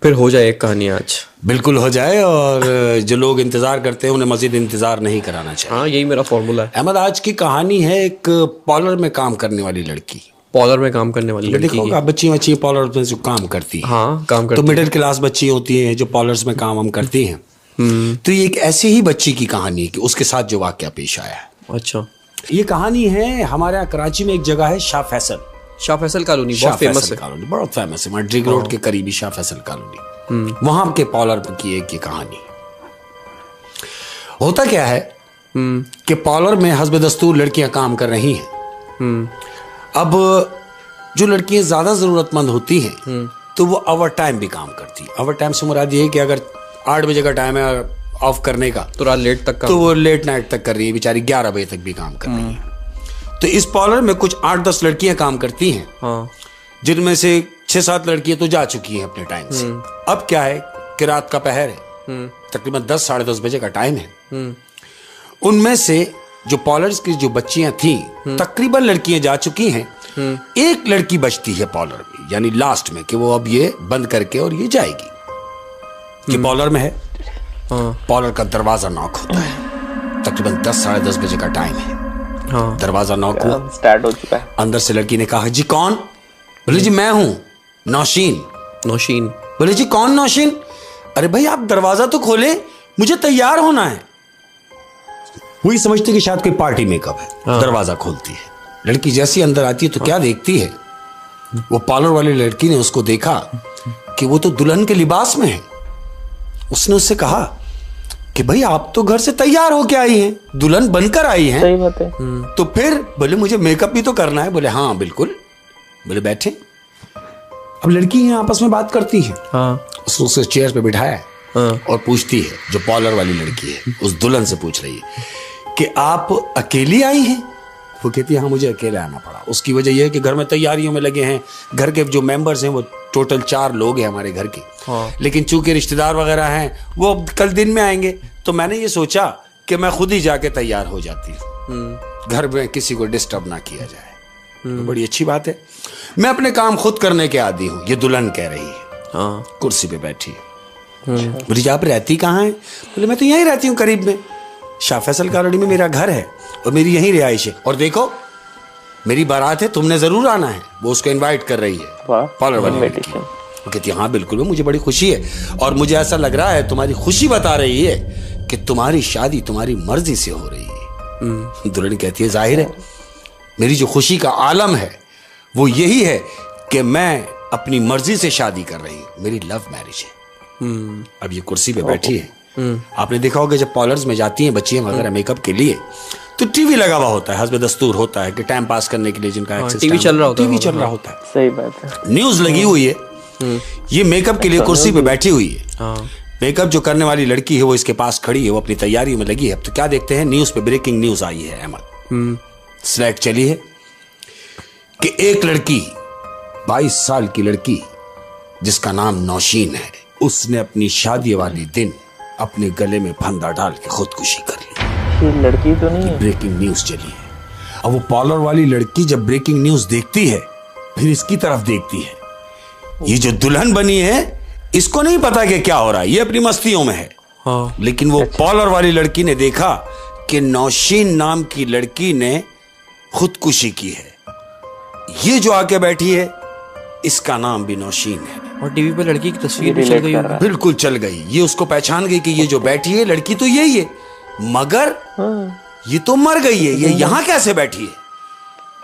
फिर हो जाए एक कहानी आज। बिल्कुल हो जाए, और जो लोग इंतजार करते हैं उन्हें मजीद इंतजार नहीं कराना चाहिए। हाँ, यही मेरा फॉर्मूला है। अहमद, आज की कहानी है एक पार्लर में काम करने वाली लड़की। पार्लर में काम करने वाली लड़की देखो, बच्ची बच्ची पार्लर में जो काम करती है, हाँ, काम करती तो मिडिल क्लास बच्ची होती है जो पार्लर्स में काम हम करती हैं। तो ये एक ऐसी ही बच्ची की कहानी है कि उसके साथ जो वाकया पेश आया है। अच्छा। ये कहानी है हमारे यहाँ कराची में एक जगह है शाह फैसल। शाह फैसल कॉलोनी बहुत फेमस है। कॉलोनी बहुत फेमस है, ड्रिग रोड के करीबी शाह फैसल कॉलोनी। वहां के पार्लर की एक ये कहानी। होता क्या है कि पार्लर में हस्ब दस्तूर लड़कियां काम कर रही हैं। अब जो लड़कियां ज्यादा जरूरतमंद होती हैं तो वो ओवर टाइम भी काम करती है। ओवर टाइम से मुराद ये है कि अगर 8 बजे का टाइम है ऑफ करने का, तो रात लेट तक काम, तो वो लेट नाइट तक कर रही है बेचारी, 11 बजे तक भी काम कर रही है। तो इस पार्लर में कुछ 8-10 लड़कियां काम करती हैं। हाँ। जिनमें से 6-7 लड़कियां तो जा चुकी हैं अपने टाइम से। अब क्या है कि रात का पहर है, तकरीबन 10-10:30 बजे का टाइम है। उनमें से जो पार्लर्स की जो बच्चियां थी, तकरीबन लड़कियां जा चुकी हैं। एक लड़की बचती है पार्लर में, यानी लास्ट में, कि वो अब ये बंद करके और ये जाएगी। ये पार्लर में है। पार्लर का दरवाजा नॉक होता है, तकरीबन 10-10:30 बजे का टाइम है। हाँ। दरवाजा नॉक हुआ, स्टार्ट हो चुका है। अंदर से लड़की ने कहा, जी कौन? बोले जी मैं हूं नौशीन। नौशीन। बोले जी कौन नौशीन? अरे भाई आप दरवाजा तो खोले, मुझे तैयार होना है। वही समझती कि शायद कोई पार्टी मेकअप है। हाँ। दरवाजा खोलती है, लड़की जैसी अंदर आती है तो क्या देखती है, वो पार्लर वाली लड़की ने उसको देखा कि वो तो दुल्हन के लिबास में है। उसने उससे कहा कि भाई आप तो घर से तैयार होके आई हैं, दुल्हन बनकर आई हैं। सही बात है। तो फिर बोले मुझे मेकअप भी तो करना है। बोले हाँ बिल्कुल। बोले बैठे। अब लड़की है आपस में बात करती है। हाँ। उसको उसे चेयर पे बिठाया है। हाँ। और पूछती है, जो पार्लर वाली लड़की है उस दुल्हन से पूछ रही है कि आप अकेली आई हैं? वो कहती है हाँ मुझे अकेले आना पड़ा। उसकी वजह यह है कि घर में तैयारियों में लगे हैं। घर के जो मेंबर्स हैं वो टोटल 4 लोग हैं हमारे घर के। हाँ। लेकिन चूंकि रिश्तेदार वगैरह हैं वो कल दिन में आएंगे, तो मैंने ये सोचा कि मैं खुद ही जाके तैयार हो जाती हूँ, घर में किसी को डिस्टर्ब ना किया जाए। तो बड़ी अच्छी बात है, मैं अपने काम खुद करने के आदी हूँ, ये दुल्हन कह रही है। हाँ। कुर्सी पे बैठी है। बोली आप रहती कहाँ हैं? बोले मैं तो यहीं रहती हूँ करीब में, शाह फैसल कॉलोनी में मेरा घर है और मेरी यहीं रिहाइश है। और देखो मेरी बारात है, तुमने जरूर आना है। वो उसको इनवाइट कर रही है पार्लर वाली लड़की। वो कहती है हाँ बिल्कुल, मुझे बड़ी खुशी है और मुझे ऐसा लग रहा है तुम्हारी खुशी बता रही है कि तुम्हारी शादी तुम्हारी मर्जी से हो रही है। दुल्हन कहती है जाहिर है मेरी जो खुशी का आलम है वो यही है कि मैं अपनी मर्जी से शादी कर रही हूँ, मेरी लव मैरिज है। अब ये कुर्सी पे बैठी है। आपने देखा होगा जब पार्लर्स में जाती हैं बच्चियां वगैरह मेकअप के लिए, तो टीवी लगा हुआ होता है, हस्ब दस्तूर होता है कि टाइम पास करने के लिए जिनका एक्सेस टीवी चल रहा होता है। सही बात है। न्यूज लगी हुई है, ये मेकअप के लिए कुर्सी पे बैठी हुई है। मेकअप जो करने वाली लड़की है वो इसके पास खड़ी है, वो अपनी तैयारी में लगी है। अब तो क्या देखते हैं, न्यूज पे ब्रेकिंग न्यूज आई है अहमद। स्लाइड चली है कि एक लड़की 22 साल की लड़की जिसका नाम नौशीन है, उसने अपनी शादी वाले दिन अपने गले में फंदा डाल के खुदकुशी कर ली। ये लड़की तो नहीं है। ब्रेकिंग न्यूज चली है। अब वो पार्लर वाली लड़की जब ब्रेकिंग न्यूज देखती है फिर इसकी तरफ देखती है। ये जो दुल्हन बनी है इसको नहीं पता कि क्या हो रहा है, ये अपनी मस्तियों में है। हाँ। लेकिन वो पार्लर वाली लड़की ने देखा कि नौशीन नाम की लड़की ने खुदकुशी की है। ये जो आके बैठी है इसका नाम भी नौशीन है। और टीवी पे लड़की की तस्वीर भी चल गई होगी। बिल्कुल चल गई। ये उसको पहचान गई कि ये जो बैठी है लड़की तो यही है, मगर ये तो मर गई है, ये यहां कैसे बैठी है?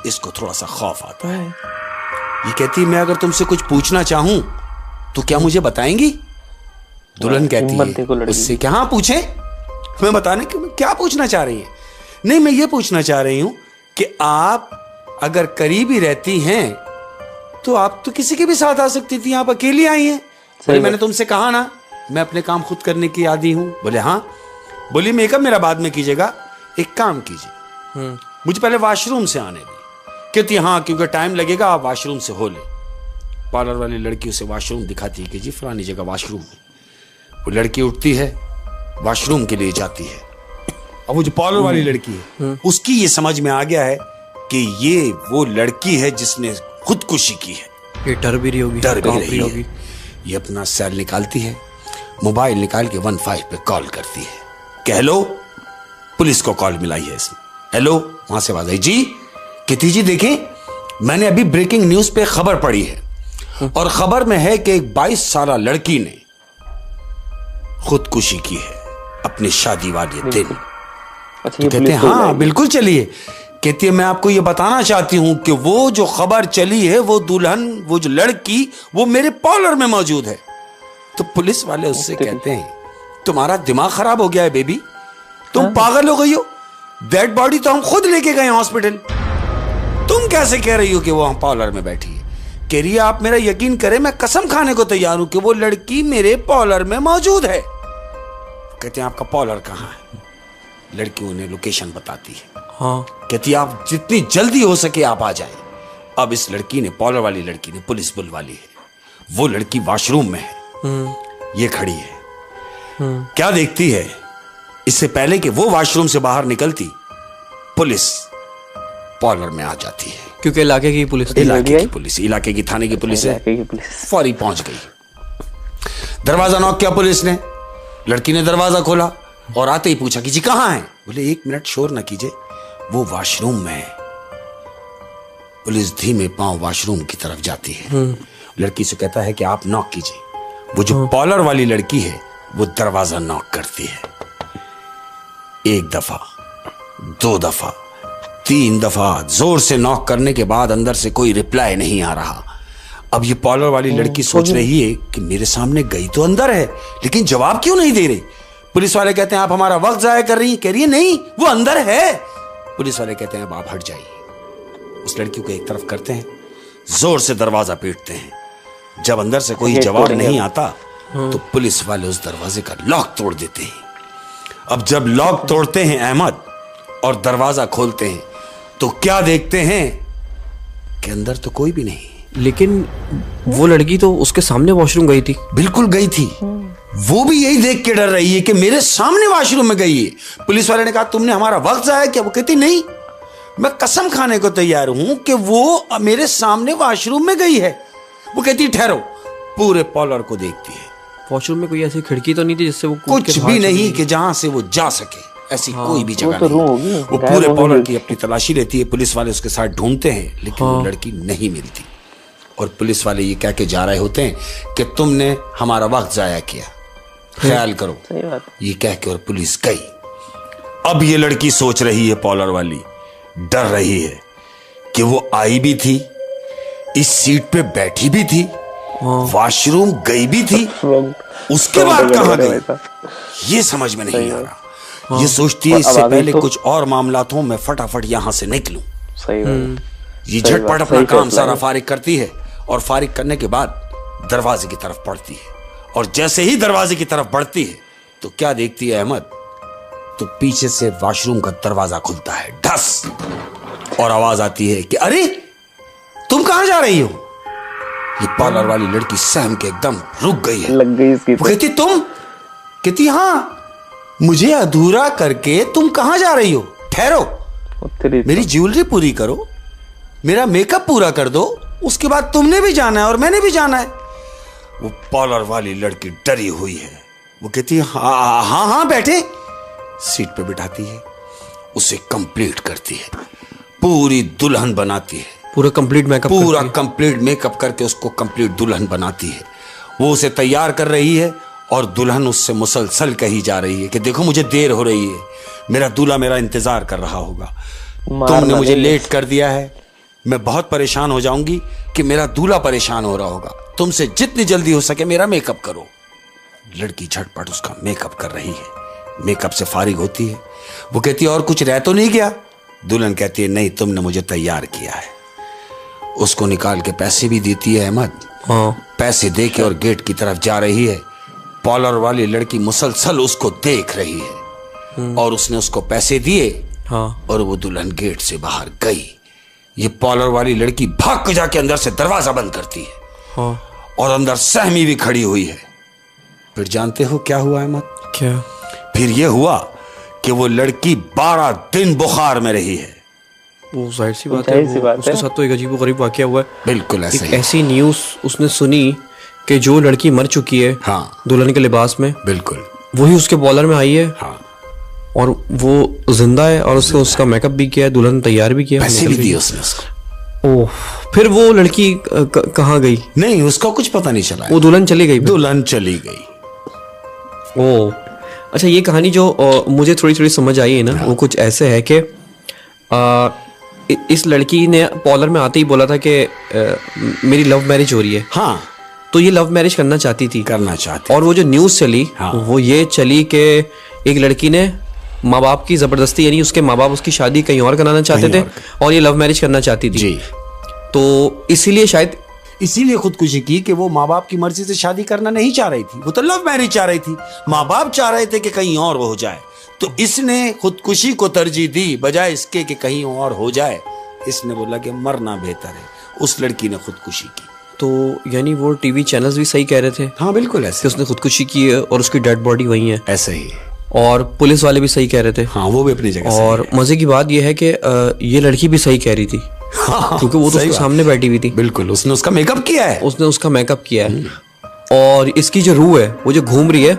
इसको थोड़ा सा खौफ आता है। ये कहती है मैं अगर तुमसे कुछ पूछना चाहूं तो क्या मुझे बताएंगी? दुल्हन कहती है उससे क्या हाँ पूछे, मैं बताने की क्या पूछना चाह रही है? नहीं मैं ये पूछना चाह रही हूं कि आप अगर करीब ही रहती हैं तो आप तो किसी के भी साथ आ सकती थी, आप अकेली आई हैं। बोले मैंने तुमसे कहा ना मैं अपने काम खुद करने की आदी हूं। बोले हाँ। बोली मेकअप मेरा बाद में कीजिएगा, एक काम कीजिए मुझे पहले वॉशरूम से आने दी। कहती हाँ क्योंकि टाइम लगेगा, आप वॉशरूम से हो ले। पार्लर वाली लड़की उसे वॉशरूम दिखाती है कि जी फलानी जगह वॉशरूम है। वो लड़की उठती है, वॉशरूम के लिए जाती है। अब वो जो पार्लर वाली लड़की है उसकी ये समझ में आ गया है कि ये वो लड़की है जिसने खुदकुशी की है। ये डर भी रही होगी, डर भी रही होगी। ये अपना सेल निकालती है, मोबाइल निकाल के 15 पे कॉल करती है कि हेलो, पुलिस को कॉल मिलाई है इसमें। हेलो, वहां से आवाज आई, जी कहती जी देखें, मैंने अभी ब्रेकिंग न्यूज पे खबर पढ़ी है और खबर में है कि एक 22 साल लड़की ने खुदकुशी की है अपनी शादी वाले दिन। अच्छा, तो कहते हैं हाँ बिल्कुल चलिए। कहती है मैं आपको ये बताना चाहती हूं कि वो जो खबर चली है, वो दुल्हन, वो जो लड़की, वो मेरे पार्लर में मौजूद है। तो पुलिस वाले उससे कहते हैं तुम्हारा दिमाग खराब हो गया है बेबी, तुम पागल हो गई हो, डेड बॉडी तो हम खुद लेके गए हॉस्पिटल, तुम कैसे कह रही हो कि वो वहां पार्लर में बैठी है। कह रही है आप मेरा यकीन करें, मैं कसम खाने को तैयार हूं कि वो लड़की मेरे पार्लर में मौजूद है। कहते हैं आपका पार्लर कहां है। लड़की उन्हें लोकेशन बताती है। हाँ। कहती है आप जितनी जल्दी हो सके आप आ जाएं। अब इस लड़की ने, पार्लर वाली लड़की ने पुलिस बुलवा ली है। वो लड़की वॉशरूम में है, ये खड़ी है। क्या देखती है, इससे पहले कि वो वॉशरूम से बाहर निकलती, पुलिस पार्लर में आ जाती है। क्योंकि इलाके की पुलिस, इलाके की थाने की पुलिस है, फौरी पहुंच गई। दरवाजा नॉक किया पुलिस ने, लड़की ने दरवाजा खोला और आते ही पूछा कि जी कहां है। बोले 1 मिनट शोर ना कीजिए, वो वॉशरूम में है। पुलिस धीमे पांव वॉशरूम की तरफ जाती है। लड़की से कहता है कि आप नॉक कीजिए। वो जो पार्लर वाली लड़की है वो दरवाजा नॉक करती है। 1 दफा, 2 दफा, 3 दफा जोर से नॉक करने के बाद अंदर से कोई रिप्लाई नहीं आ रहा। अब ये पार्लर वाली लड़की सोच रही है कि मेरे सामने गई तो अंदर है, लेकिन जवाब क्यों नहीं दे रही। पुलिस वाले कहते हैं आप हमारा वक्त जाया कर रही हैं। कह रही है नहीं, वो अंदर है। पुलिस वाले कहते हैं अब आप हट जाइए। उस लड़की को एक तरफ करते हैं, जोर से दरवाजा पीटते हैं। जब अंदर से कोई जवाब नहीं आता तो पुलिस वाले उस दरवाजे का लॉक तोड़ देते हैं। अब जब लॉक तोड़ते हैं अहमद और दरवाजा खोलते हैं तो क्या देखते हैं कि अंदर तो कोई भी नहीं। लेकिन वो लड़की तो उसके सामने वॉशरूम गई थी। बिल्कुल गई थी। वो भी यही देख के डर रही है कि मेरे सामने वॉशरूम में गई है। पुलिस वाले ने कहा तुमने हमारा वक्त जाया किया। वो कहती नहीं, मैं कसम खाने को तैयार हूं कि वो मेरे सामने वॉशरूम में गई है। वो कहती ठहरो, पूरे पार्लर को देखती है। वॉशरूम में कोई ऐसी खिड़की तो नहीं थी जिससे वो कुछ भी नहीं कि जहां से वो जा सके, ऐसी कोई भी जगह नहीं। वो पूरे पार्लर की अपनी तलाशी लेती है। पुलिस वाले उसके साथ ढूंढते हैं लेकिन वो लड़की नहीं मिलती। और पुलिस वाले ये कह के जा रहे होते हैं कि तुमने हमारा वक्त जाया किया, ख्याल करो। ये कह के और पुलिस गई। अब ये लड़की सोच रही है, पार्लर वाली डर रही है कि वो आई भी थी, इस सीट पे बैठी भी थी, वॉशरूम गई भी थी, उसके बाद कहां गई ये समझ में नहीं आ रहा। ये सोचती है इससे पहले कुछ और मामलात हो, मैं फटाफट यहां से निकलूं। ये झटपट अपना काम सारा फारिग करती है और फारिग करने के बाद दरवाजे की तरफ बढ़ती है। और जैसे ही दरवाजे की तरफ बढ़ती है तो क्या देखती है अहमद, तो पीछे से वॉशरूम का दरवाजा खुलता है, ढस, और आवाज आती है कि अरे तुम कहां जा रही हो। ये पार्लर वाली लड़की सहम के एकदम रुक गई है, लग गई इसकी। वो कहती तुम, कहती हाँ, मुझे अधूरा करके तुम कहां जा रही हो। ठहरो, मेरी ज्वेलरी पूरी करो, मेरा मेकअप पूरा कर दो, उसके बाद तुमने भी जाना है और मैंने भी जाना है। वो पार्लर वाली लड़की डरी हुई है। वो कहती है हाँ हाँ हाँ बैठे। सीट पे बिठाती है, उसे कंप्लीट करती है, पूरी दुल्हन बनाती है, पूरा कंप्लीट मेकअप करके उसको कंप्लीट दुल्हन बनाती है। वो उसे तैयार कर रही है और दुल्हन उससे मुसलसल कही जा रही है कि देखो मुझे देर हो रही है, मेरा दूल्हा मेरा इंतजार कर रहा होगा, तुमने मुझे लेट कर दिया है, मैं बहुत परेशान हो जाऊंगी कि मेरा दूल्हा परेशान हो रहा होगा, तुमसे जितनी जल्दी हो सके मेरा मेकअप करो। लड़की झटपट उसका मेकअप कर रही है, मेकअप से फारिग होती है। वो कहती है और कुछ रह तो नहीं गया। दुल्हन कहती है नहीं, तुमने मुझे तैयार किया है। उसको निकाल के पैसे भी देती है अहमद। पैसे दे के और गेट की तरफ जा रही है। पार्लर वाली लड़की मुसलसल उसको देख रही है और उसने उसको पैसे दिए और वो दुल्हन गेट से बाहर गई। ये पार्लर वाली लड़की भाग के जाके अंदर से दरवाजा बंद करती है और अंदर सहमी भी खड़ी हुई है। फिर जानते हो क्या हुआ अहमद? क्या? फिर ये हुआ कि वो लड़की 12 दिन बुखार में रही है। वो जाहिर सी बात है, उसके साथ तो एक अजीब गरीब वाकया हुआ है। बिल्कुल ऐसा एक ऐसी न्यूज़ उसने सुनी कि जो लड़की मर चुकी है हाँ दुल्हन के लिबास में, बिल्कुल, वही उसके बॉलर में आई है हाँ, और वो जिंदा है और उसने उसका मेकअप भी किया है, दुल्हन तैयार भी किया, पैसे भी makeup दिए उसने उसको। ओह, फिर वो लड़की कहाँ गई? नहीं, उसका कुछ पता नहीं चला, वो दुल्हन चली गई फिर? दुल्हन चली गई। ओह, अच्छा, ये कहानी जो मुझे थोड़ी थोड़ी समझ आई है ना, वो कुछ ऐसे है कि इस लड़की ने पॉलर में आते ही बोला था कि मेरी लव मैरिज हो रही है, हाँ, तो ये लव मैरिज करना चाहती थी। करना चाहती। और वो जो न्यूज़ चली हाँ। वो ये चली कि एक लड़की ने माँ बाप की जबरदस्ती, यानी उसके माँ बाप उसकी शादी कहीं और कराना चाहते थे और ये लव मैरिज करना चाहती थी जी, तो इसीलिए शायद इसीलिए खुदकुशी की कि वो माँ बाप की मर्जी से शादी करना नहीं चाह रही थी, वो तो लव मैरिज चाह रही थी। माँ बाप चाह रहे थे कि कहीं और वो हो जाए, तो इसने खुदकुशी को तरजीह दी बजाय इसके कि कहीं और हो जाए। इसने बोला कि मरना बेहतर है, उस लड़की ने खुदकुशी की। तो यानी वो टीवी चैनल्स भी सही कह रहे थे हाँ बिल्कुल कि ऐसे, उसने खुदकुशी की है और उसकी डेड बॉडी वहीं है, ऐसे ही। और पुलिस वाले भी सही कह रहे थे। हाँ, वो भी अपनी जगह सही और है। मजे की बात यह है कि ये लड़की भी सही कह रही थी, हाँ, क्योंकि वो तो सही उसके बात। सामने बैठी हुई थी, बिल्कुल, उसने उसका मेकअप किया है। उसने उसका मेकअप किया है, और इसकी जो रूह है वो जो घूम रही है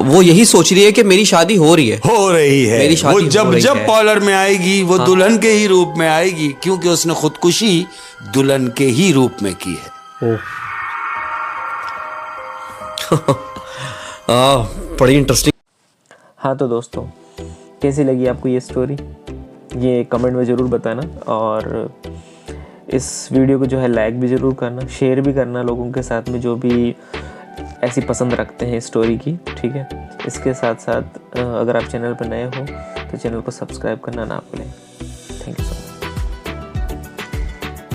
वो यही सोच रही है कि मेरी शादी हो रही है, हो रही है। मेरी शादी वो हो जब रही जब है। पॉलर में आएगी वो दुल्हन के ही रूप में आएगी, क्योंकि उसने खुदकुशी दुल्हन के ही रूप में की है। बड़ी इंटरेस्टिंग। हाँ तो दोस्तों, कैसी लगी आपको ये स्टोरी, ये कमेंट में ज़रूर बताना, और इस वीडियो को जो है लाइक भी ज़रूर करना, शेयर भी करना लोगों के साथ में जो भी ऐसी पसंद रखते हैं स्टोरी की, ठीक है। इसके साथ साथ अगर आप चैनल पर नए हो तो चैनल को सब्सक्राइब करना ना भूलें। Thank you so much.